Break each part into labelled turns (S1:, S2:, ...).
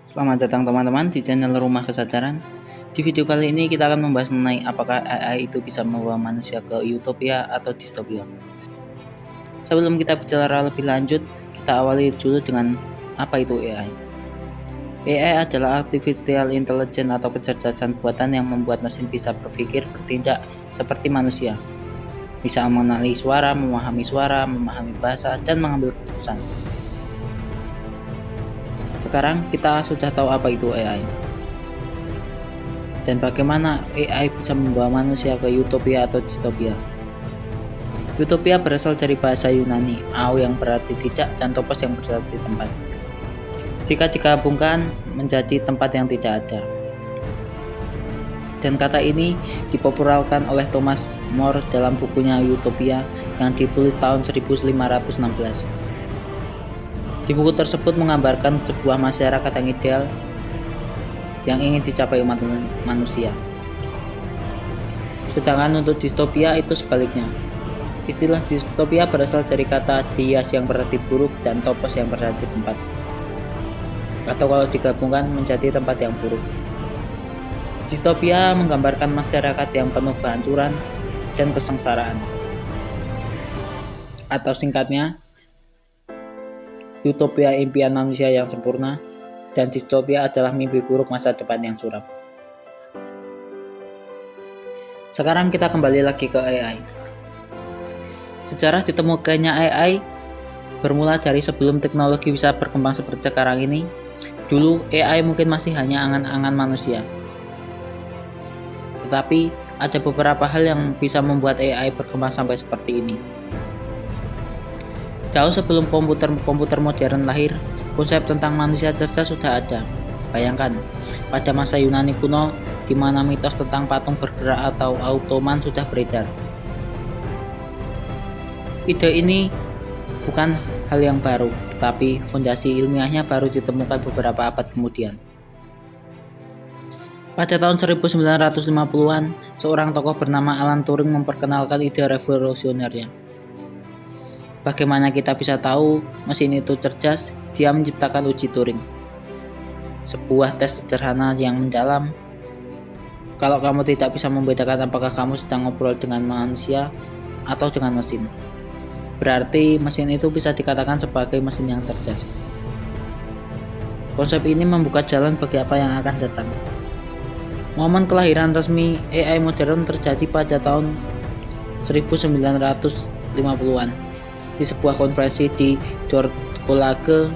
S1: Selamat datang teman-teman di channel Rumah Kesadaran. Di video kali ini kita akan membahas mengenai apakah AI itu bisa membawa manusia ke utopia atau distopia. Sebelum kita bicara lebih lanjut, kita awali dulu dengan apa itu AI. AI adalah artificial intelligence atau kecerdasan buatan yang membuat mesin bisa berpikir, bertindak seperti manusia. Bisa mengenali suara, memahami bahasa, dan mengambil keputusan. Sekarang kita sudah tahu apa itu AI dan bagaimana AI bisa membawa manusia ke utopia atau distopia. Utopia berasal dari bahasa Yunani, au yang berarti tidak dan topos yang berarti tempat. Jika digabungkan menjadi tempat yang tidak ada. Dan kata ini dipopulerkan oleh Thomas More dalam bukunya Utopia yang ditulis tahun 1516. Di buku tersebut menggambarkan sebuah masyarakat yang ideal yang ingin dicapai umat manusia. Sedangkan untuk distopia itu sebaliknya. Istilah distopia berasal dari kata dias yang berarti buruk dan topos yang berarti tempat. Atau kalau digabungkan menjadi tempat yang buruk. Distopia menggambarkan masyarakat yang penuh kehancuran dan kesengsaraan. Atau singkatnya, utopia impian manusia yang sempurna, dan distopia adalah mimpi buruk masa depan yang suram. Sekarang kita kembali lagi ke AI. Sejarah ditemukannya AI bermula dari sebelum teknologi bisa berkembang seperti sekarang ini. Dulu AI mungkin masih hanya angan-angan manusia. Tetapi ada beberapa hal yang bisa membuat AI berkembang sampai seperti ini. Jauh sebelum komputer modern lahir, konsep tentang manusia cerdas sudah ada. Bayangkan, pada masa Yunani kuno, di mana mitos tentang patung bergerak atau automan sudah beredar. Ide ini bukan hal yang baru, tetapi fondasi ilmiahnya baru ditemukan beberapa abad kemudian. Pada tahun 1950-an, seorang tokoh bernama Alan Turing memperkenalkan ide revolusionernya. Bagaimana kita bisa tahu mesin itu cerdas? Dia menciptakan uji Turing. Sebuah tes sederhana yang mendalam. Kalau kamu tidak bisa membedakan apakah kamu sedang ngobrol dengan manusia atau dengan mesin, berarti mesin itu bisa dikatakan sebagai mesin yang cerdas. Konsep ini membuka jalan bagi apa yang akan datang. Momen kelahiran resmi AI modern terjadi pada tahun 1950-an. Di sebuah konferensi di Dortmund.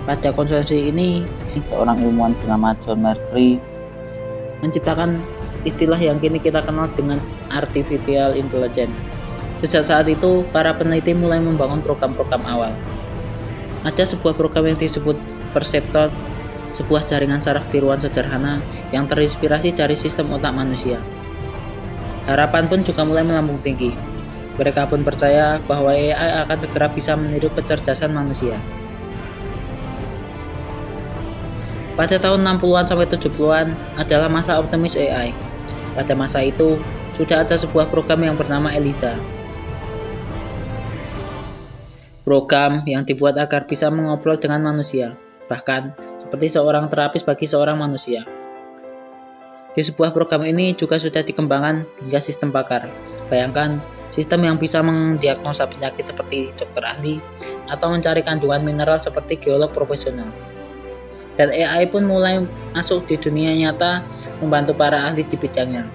S1: Pada konferensi ini, seorang ilmuwan bernama John Mercury menciptakan istilah yang kini kita kenal dengan artificial intelligence. Sejak saat itu, para peneliti mulai membangun program-program awal. Ada sebuah program yang disebut Perceptron, sebuah jaringan saraf tiruan sederhana yang terinspirasi dari sistem otak manusia. Harapan pun juga mulai melambung tinggi. Mereka pun percaya bahwa AI akan segera bisa meniru kecerdasan manusia. Pada tahun 60-an sampai 70-an adalah masa optimis AI. Pada masa itu, sudah ada sebuah program yang bernama ELIZA. Program yang dibuat agar bisa mengobrol dengan manusia, bahkan seperti seorang terapis bagi seorang manusia. Di sebuah program ini juga sudah dikembangkan hingga sistem pakar. Bayangkan, sistem yang bisa mendiagnosa penyakit seperti dokter ahli atau mencari kandungan mineral seperti geolog profesional. Dan AI pun mulai masuk di dunia nyata membantu para ahli di bidangnya.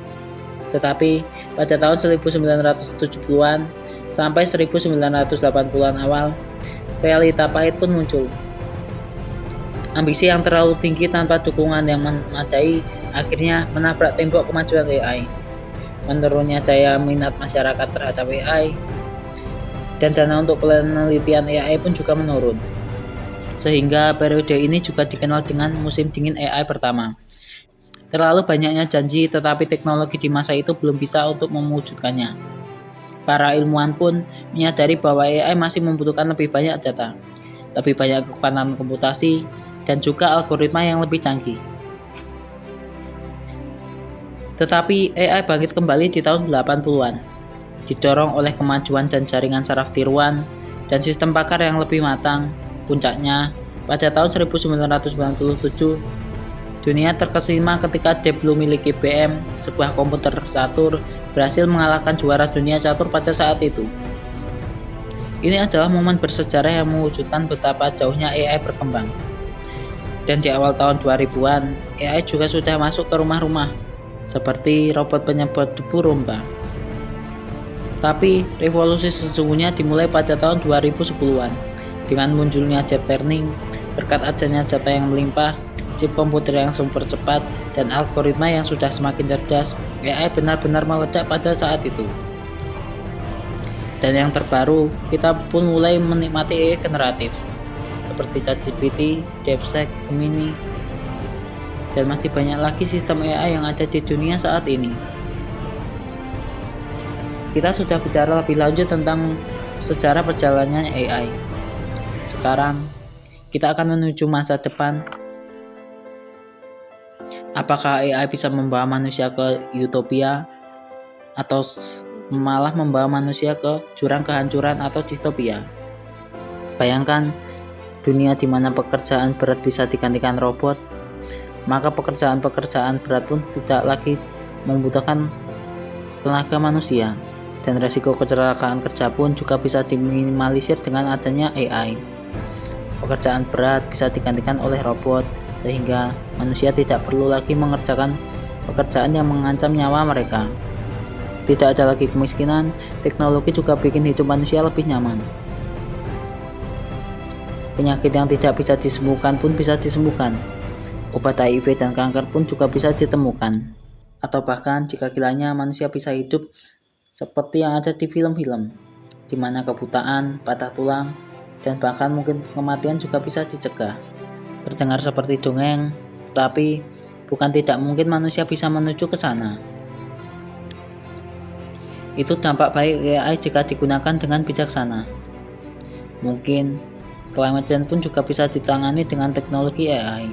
S1: Tetapi pada tahun 1970-an sampai 1980-an awal, realita pahit pun muncul. Ambisi yang terlalu tinggi tanpa dukungan yang memadai akhirnya menabrak tembok kemajuan AI. Menurunnya daya minat masyarakat terhadap AI, dan dana untuk penelitian AI pun juga menurun. Sehingga periode ini juga dikenal dengan musim dingin AI pertama. Terlalu banyaknya janji, tetapi teknologi di masa itu belum bisa untuk mewujudkannya. Para ilmuwan pun menyadari bahwa AI masih membutuhkan lebih banyak data, lebih banyak kekuatan komputasi, dan juga algoritma yang lebih canggih. Tetapi AI bangkit kembali di tahun 80-an, didorong oleh kemajuan dan jaringan saraf tiruan dan sistem pakar yang lebih matang. Puncaknya, Pada tahun 1997, dunia terkesima ketika Deep Blue milik IBM, sebuah komputer catur, berhasil mengalahkan juara dunia catur pada saat itu. Ini adalah momen bersejarah yang mewujudkan betapa jauhnya AI berkembang. Dan di awal tahun 2000-an, AI juga sudah masuk ke rumah-rumah, seperti robot penyebab debu romba. Tapi, revolusi sesungguhnya dimulai pada tahun 2010-an, dengan munculnya deep learning, berkat adanya data yang melimpah, chip komputer yang super cepat, dan algoritma yang sudah semakin cerdas, AI benar-benar meledak pada saat itu. Dan yang terbaru, kita pun mulai menikmati AI generatif, seperti ChatGPT, DeepSeek, Gemini, dan masih banyak lagi sistem AI yang ada di dunia saat ini. Kita sudah bicara lebih lanjut tentang sejarah perjalanannya AI. Sekarang, kita akan menuju masa depan. Apakah AI bisa membawa manusia ke utopia, atau malah membawa manusia ke jurang kehancuran atau distopia? Bayangkan dunia di mana pekerjaan berat bisa digantikan robot, maka pekerjaan-pekerjaan berat pun tidak lagi membutuhkan tenaga manusia, dan resiko kecelakaan kerja pun juga bisa diminimalisir dengan adanya AI. Pekerjaan berat bisa digantikan oleh robot, sehingga manusia tidak perlu lagi mengerjakan pekerjaan yang mengancam nyawa mereka. Tidak ada lagi kemiskinan, teknologi juga bikin hidup manusia lebih nyaman. Penyakit yang tidak bisa disembuhkan pun bisa disembuhkan. Obat HIV dan kanker pun juga bisa ditemukan. Atau bahkan jika kiranya manusia bisa hidup seperti yang ada di film-film, di mana kebutaan, patah tulang, dan bahkan mungkin kematian juga bisa dicegah. Terdengar seperti dongeng, tetapi bukan tidak mungkin manusia bisa menuju ke sana. Itu dampak baik AI jika digunakan dengan bijaksana. Mungkin climate change pun juga bisa ditangani dengan teknologi AI.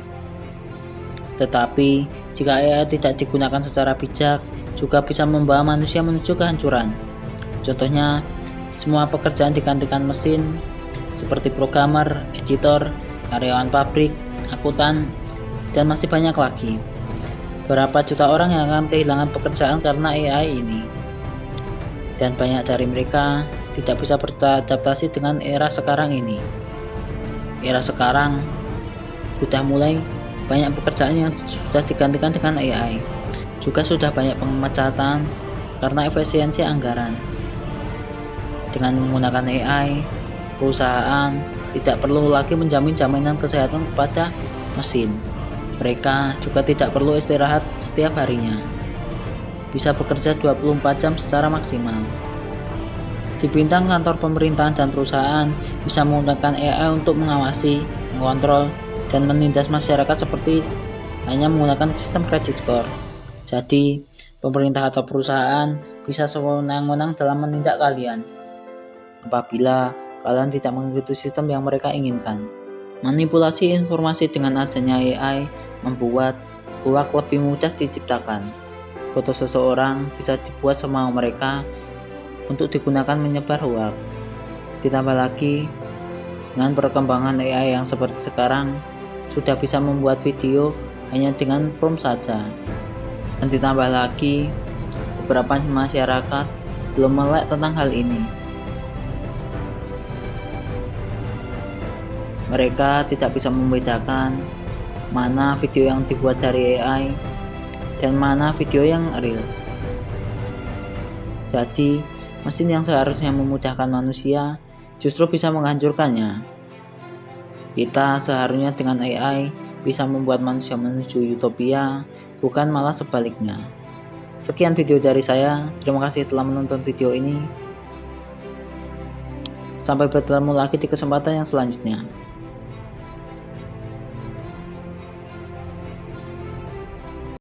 S1: Tetapi, jika AI tidak digunakan secara bijak, juga bisa membawa manusia menuju kehancuran. Contohnya, semua pekerjaan digantikan mesin, seperti programmer, editor, karyawan pabrik, akuntan, dan masih banyak lagi. Berapa juta orang yang akan kehilangan pekerjaan karena AI ini. Dan banyak dari mereka tidak bisa beradaptasi dengan era sekarang ini. Era sekarang sudah mulai banyak pekerjaan yang sudah digantikan dengan AI. Juga sudah banyak pemecatan karena efisiensi anggaran. Dengan menggunakan AI, perusahaan tidak perlu lagi menjamin jaminan kesehatan kepada mesin. Mereka juga tidak perlu istirahat setiap harinya. Bisa bekerja 24 jam secara maksimal. Di bintang kantor pemerintahan dan perusahaan bisa menggunakan AI untuk mengawasi, mengontrol, dan menindas masyarakat seperti hanya menggunakan sistem credit score. Jadi, pemerintah atau perusahaan bisa sewenang-wenang dalam menindak kalian apabila kalian tidak mengikuti sistem yang mereka inginkan. Manipulasi informasi dengan adanya AI membuat hoax lebih mudah diciptakan. Foto seseorang bisa dibuat semau mereka untuk digunakan menyebar hoax. Ditambah lagi, dengan perkembangan AI yang seperti sekarang, sudah bisa membuat video hanya dengan prompt saja. Dan ditambah lagi, beberapa masyarakat belum melek tentang hal ini. Mereka tidak bisa membedakan mana video yang dibuat dari AI dan mana video yang real. Jadi, mesin yang seharusnya memudahkan manusia justru bisa menghancurkannya. Kita seharusnya dengan AI bisa membuat manusia menuju utopia, bukan malah sebaliknya. Sekian video dari saya, terima kasih telah menonton video ini. Sampai bertemu lagi di kesempatan yang selanjutnya.